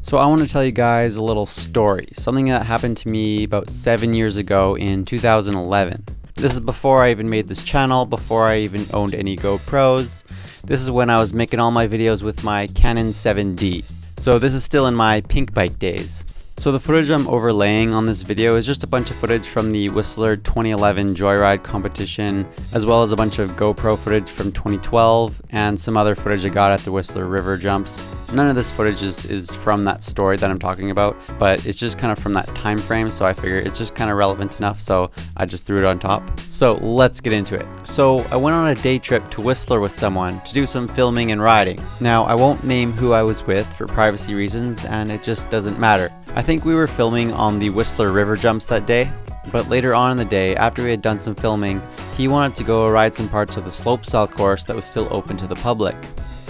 So I want to tell you guys a little story, something that happened to me about 7 years ago in 2011. This is before I even made this channel, before I even owned any GoPros. This is when I was making all my videos with my Canon 7D. So this is still in my pink bike days. So the footage I'm overlaying on this video is just a bunch of footage from the Whistler 2011 Joyride competition, as well as a bunch of GoPro footage from 2012 and some other footage I got at the Whistler River jumps. None of this footage is from that story that I'm talking about, but it's just kind of from that time frame, so I figure it's just kind of relevant enough, so I just threw it on top. So let's get into it. So I went on a day trip to Whistler with someone to do some filming and riding. Now I won't name who I was with for privacy reasons, and it just doesn't matter. I think we were filming on the Whistler River jumps that day, but later on in the day, after we had done some filming, he wanted to go ride some parts of the slopestyle course that was still open to the public.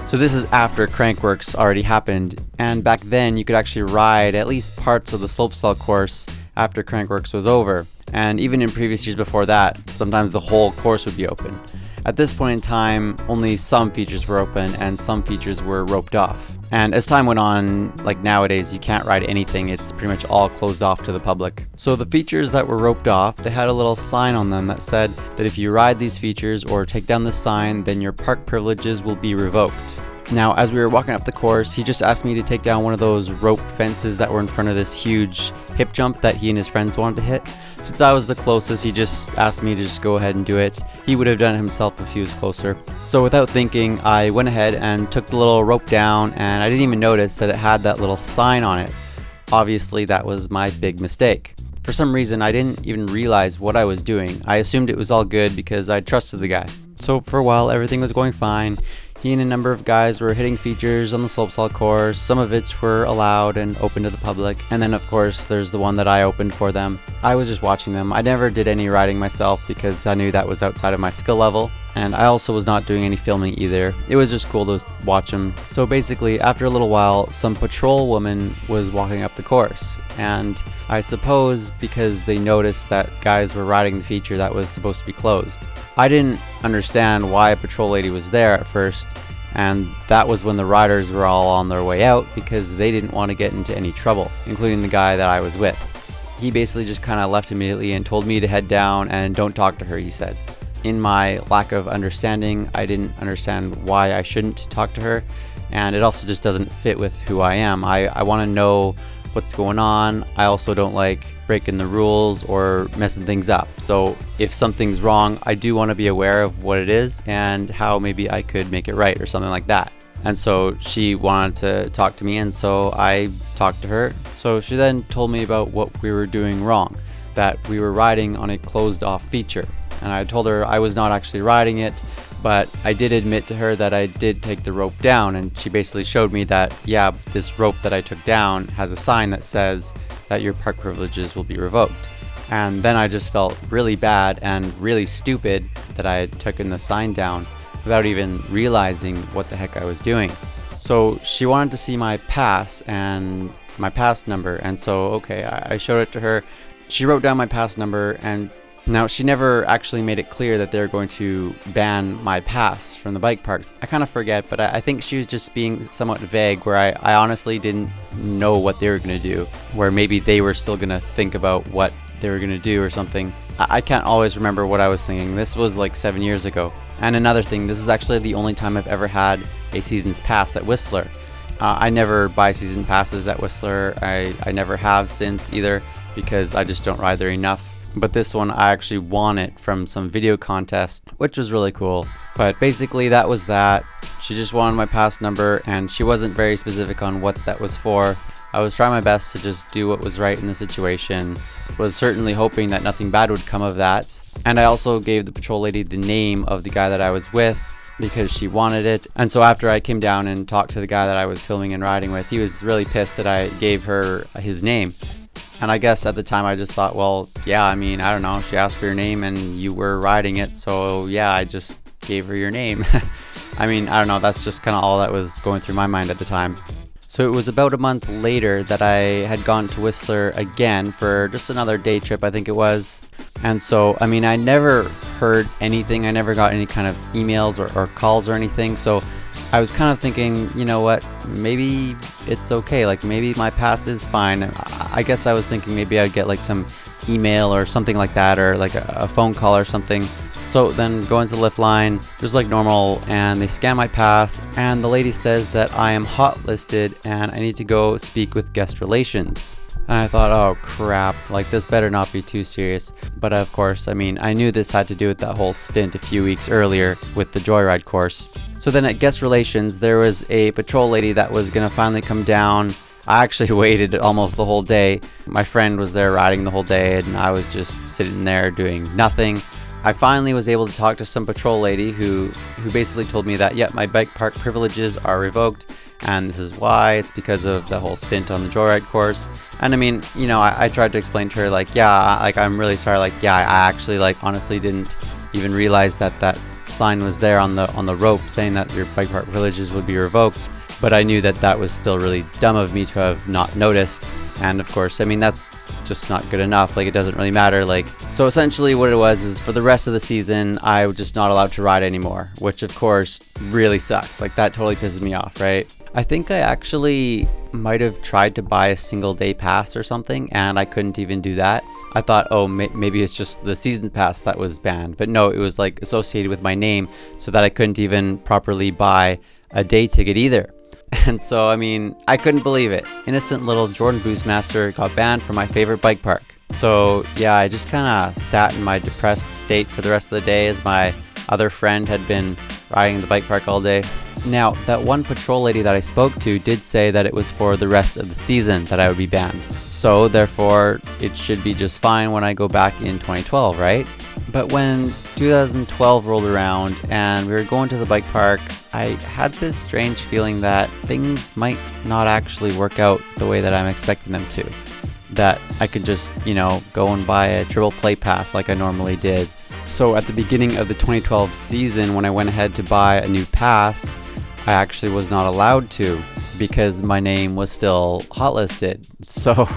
So this is after Crankworks already happened, and back then you could actually ride at least parts of the slopestyle course after Crankworks was over. And even in previous years before that, sometimes the whole course would be open. At this point in time, only some features were open and some features were roped off. And as time went on, like nowadays, you can't ride anything. It's pretty much all closed off to the public. So the features that were roped off, they had a little sign on them that said that if you ride these features or take down this sign, then your park privileges will be revoked. Now, as we were walking up the course, he just asked me to take down one of those rope fences that were in front of this huge hip jump that he and his friends wanted to hit. Since I was the closest, he just asked me to just go ahead and do it. He would have done it himself if he was closer. So without thinking, I went ahead and took the little rope down, and I didn't even notice that it had that little sign on it. Obviously, that was my big mistake. For some reason, I didn't even realize what I was doing. I assumed it was all good because I trusted the guy. So for a while, everything was going fine. He and a number of guys were hitting features on the slopestyle course, some of which were allowed and open to the public. And then of course there's the one that I opened for them. I was just watching them. I never did any riding myself because I knew that was outside of my skill level. And I also was not doing any filming either. It was just cool to watch them. So basically, after a little while, some patrol woman was walking up the course. And I suppose because they noticed that guys were riding the feature that was supposed to be closed. I didn't understand why a patrol lady was there at first. And that was when the riders were all on their way out because they didn't want to get into any trouble, including the guy that I was with. He basically just kind of left immediately and told me to head down and don't talk to her, he said. In my lack of understanding, I didn't understand why I shouldn't talk to her, and it also just doesn't fit with who I am. I want to know what's going on. I also don't like breaking the rules or messing things up. So if something's wrong, I do want to be aware of what it is and how maybe I could make it right or something like that. And so she wanted to talk to me, and so I talked to her. So she then told me about what we were doing wrong, that we were riding on a closed off feature. And I told her I was not actually riding it, but I did admit to her that I did take the rope down, and she basically showed me that, yeah, this rope that I took down has a sign that says that your park privileges will be revoked. And then I just felt really bad and really stupid that I had taken the sign down without even realizing what the heck I was doing. So she wanted to see my pass and my pass number, and so okay, I showed it to her. She wrote down my pass number, and now, she never actually made it clear that they're going to ban my pass from the bike park. I kind of forget, but I think she was just being somewhat vague, where I honestly didn't know what they were going to do, where maybe they were still going to think about what they were going to do or something. I can't always remember what I was thinking. This was like 7 years ago. And another thing, this is actually the only time I've ever had a season's pass at Whistler. I never buy season passes at Whistler. I never have since either, because I just don't ride there enough. But this one, I actually won it from some video contest, which was really cool. But basically that was that. She just wanted my pass number, and she wasn't very specific on what that was for. I was trying my best to just do what was right in the situation. Was certainly hoping that nothing bad would come of that. And I also gave the patrol lady the name of the guy that I was with because she wanted it. And so after I came down and talked to the guy that I was filming and riding with, he was really pissed that I gave her his name. And I guess at the time I just thought, well, yeah, I mean, I don't know. She asked for your name and you were riding it. So yeah, I just gave her your name. I mean, I don't know. That's just kind of all that was going through my mind at the time. So it was about a month later that I had gone to Whistler again for just another day trip, I think it was. And so, I mean, I never heard anything. I never got any kind of emails or calls or anything. So I was kind of thinking, you know what, maybe it's okay, like maybe my pass is fine. I guess I was thinking maybe I'd get like some email or something like that, or like a phone call or something. So then go into the lift line just like normal, and they scan my pass, and the lady says that I am hot listed and I need to go speak with guest relations. And I thought, oh crap, like this better not be too serious. But of course, I mean, I knew this had to do with that whole stint a few weeks earlier with the joyride course. So then at guest relations, there was a patrol lady that was gonna finally come down. I actually waited almost the whole day. My friend was there riding the whole day, and I was just sitting there doing nothing. I finally was able to talk to some patrol lady who basically told me that, my bike park privileges are revoked, and this is why. It's because of the whole stint on the joyride course. And I mean, you know, I tried to explain to her, like, I'm really sorry, like, I actually, like, honestly didn't even realize that sign was there on the rope saying that your bike park privileges would be revoked. But I knew that was still really dumb of me to have not noticed. And of course, I mean, that's just not good enough. Like, it doesn't really matter. Like, so essentially what it was is, for the rest of the season, I was just not allowed to ride anymore, which of course really sucks. Like, that totally pisses me off, right? I think I actually might have tried to buy a single day pass or something, and I couldn't even do that. I thought, oh, maybe it's just the season pass that was banned. But no, it was like associated with my name, so that I couldn't even properly buy a day ticket either. And so, I mean, I couldn't believe it. Innocent little Jordan Boostmaster got banned from my favorite bike park. So yeah, I just kind of sat in my depressed state for the rest of the day as my other friend had been riding the bike park all day. Now, that one patrol lady that I spoke to did say that it was for the rest of the season that I would be banned. So therefore, it should be just fine when I go back in 2012, right? But when 2012 rolled around and we were going to the bike park, I had this strange feeling that things might not actually work out the way that I'm expecting them to. That I could just, you know, go and buy a triple play pass like I normally did. So at the beginning of the 2012 season, when I went ahead to buy a new pass, I actually was not allowed to because my name was still hotlisted. So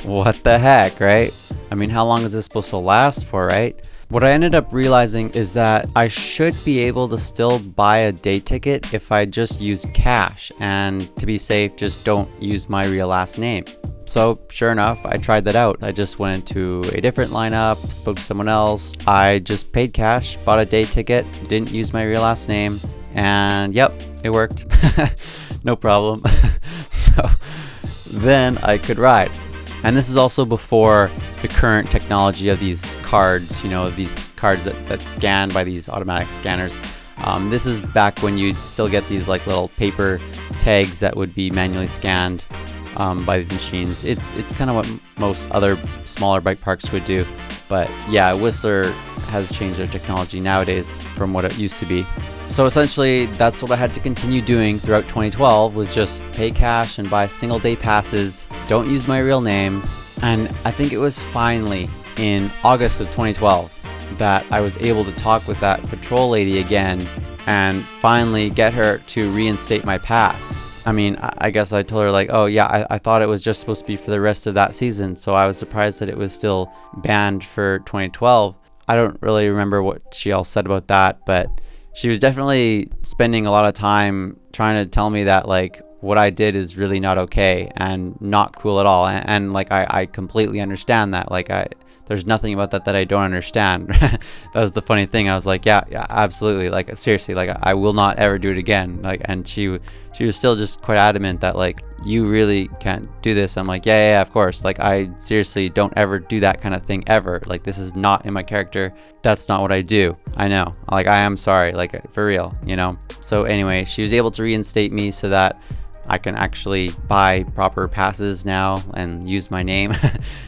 what the heck, right? I mean, how long is this supposed to last for, right? What I ended up realizing is that I should be able to still buy a day ticket if I just use cash, and to be safe, just don't use my real last name. So sure enough, I tried that out. I just went into a different lineup, spoke to someone else. I just paid cash, bought a day ticket, didn't use my real last name, and yep, it worked. No problem. So then I could ride. And this is also before the current technology of these cards, you know, these cards that scan by these automatic scanners. This is back when you'd still get these like little paper tags that would be manually scanned by these machines. It's kind of what most other smaller bike parks would do. But yeah, Whistler has changed their technology nowadays from what it used to be. So essentially, that's what I had to continue doing throughout 2012, was just pay cash and buy single day passes, don't use my real name. And I think it was finally in August of 2012 that I was able to talk with that patrol lady again and finally get her to reinstate my pass. I mean, I guess I told her like, oh yeah, I thought it was just supposed to be for the rest of that season. So I was surprised that it was still banned for 2012. I don't really remember what she all said about that, but she was definitely spending a lot of time trying to tell me that like what I did is really not okay and not cool at all. And like, I completely understand that. Like, there's nothing about that I don't understand. That was the funny thing. I was like, yeah, absolutely. Like, seriously, like I will not ever do it again. Like, and she was still just quite adamant that like, you really can't do this. I'm like, yeah, of course. Like, I seriously don't ever do that kind of thing ever. Like, this is not in my character. That's not what I do. I know. Like, I am sorry. Like, for real, you know? So anyway, she was able to reinstate me so that I can actually buy proper passes now and use my name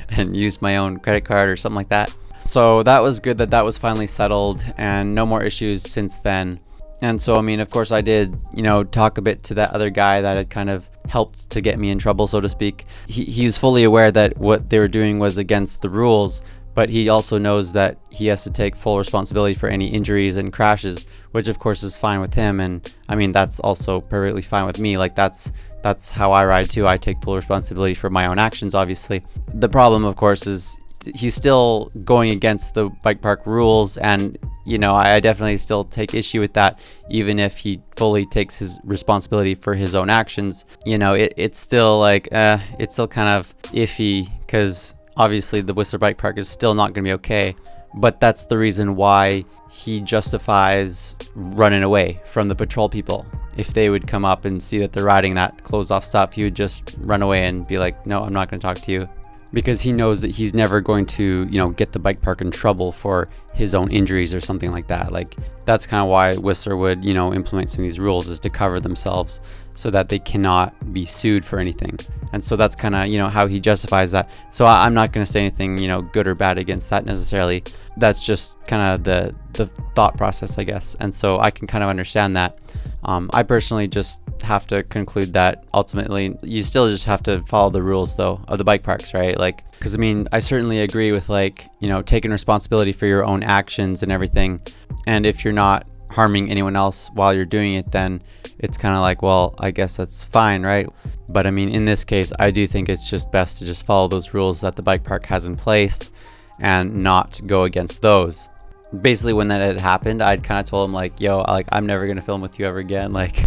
and use my own credit card or something like that. So that was good that was finally settled and no more issues since then. And so, I mean, of course I did, you know, talk a bit to that other guy that had kind of helped to get me in trouble, so to speak. He was fully aware that what they were doing was against the rules, but he also knows that he has to take full responsibility for any injuries and crashes, which of course is fine with him. And I mean, that's also perfectly fine with me. Like, that's how I ride too. I take full responsibility for my own actions, obviously. The problem, of course, is he's still going against the bike park rules, and you know, I definitely still take issue with that, even if he fully takes his responsibility for his own actions. You know, it's still like, it's still kind of iffy, because obviously the Whistler Bike Park is still not going to be okay. But that's the reason why he justifies running away from the patrol people. If they would come up and see that they're riding that closed off stuff, he would just run away and be like, no, I'm not going to talk to you. Because he knows that he's never going to, you know, get the bike park in trouble for his own injuries or something like that. Like, that's kind of why Whistler would, you know, implement some of these rules, is to cover themselves so that they cannot be sued for anything. And so that's kind of, you know, how he justifies that. So I'm not going to say anything, you know, good or bad against that necessarily. That's just kind of the thought process, I guess. And so I can kind of understand that. I personally just have to conclude that ultimately you still just have to follow the rules, though, of the bike parks, right? Like, because I mean, I certainly agree with, like, you know, taking responsibility for your own actions and everything. And if you're not harming anyone else while you're doing it, then it's kind of like, well, I guess that's fine, right? But I mean, in this case, I do think it's just best to just follow those rules that the bike park has in place and not go against those. Basically, when that had happened, I'd kind of told him, like, yo, like, I'm never gonna film with you ever again. Like,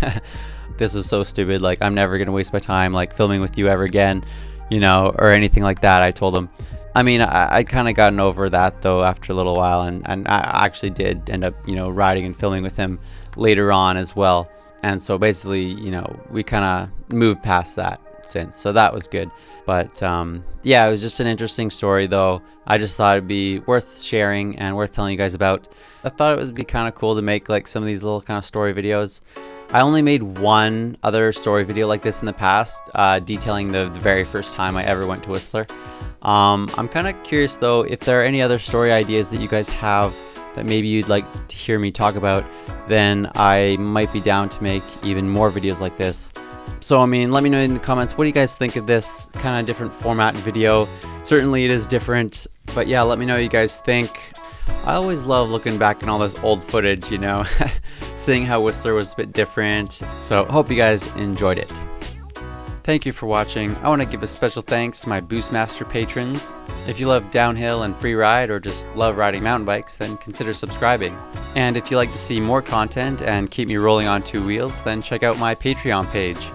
this was so stupid. Like, I'm never gonna waste my time like filming with you ever again, you know, or anything like that. I told him. I mean, I kind of gotten over that, though, after a little while, and I actually did end up, you know, riding and filming with him later on as well. And so basically, you know, we kind of moved past that since, so that was good. But yeah, it was just an interesting story, though. I just thought it'd be worth sharing and worth telling you guys about. I thought it would be kind of cool to make like some of these little kind of story videos. I only made one other story video like this in the past, detailing the very first time I ever went to Whistler. I'm kind of curious, though, if there are any other story ideas that you guys have that maybe you'd like to hear me talk about, then I might be down to make even more videos like this. So, I mean, let me know in the comments, what do you guys think of this kind of different format video? Certainly it is different, but yeah, let me know what you guys think. I always love looking back on all this old footage, you know, seeing how Whistler was a bit different. So hope you guys enjoyed it. Thank you for watching. I want to give a special thanks to my Boostmaster patrons. If you love downhill and free ride, or just love riding mountain bikes, then consider subscribing. And if you like to see more content and keep me rolling on two wheels, then check out my Patreon page.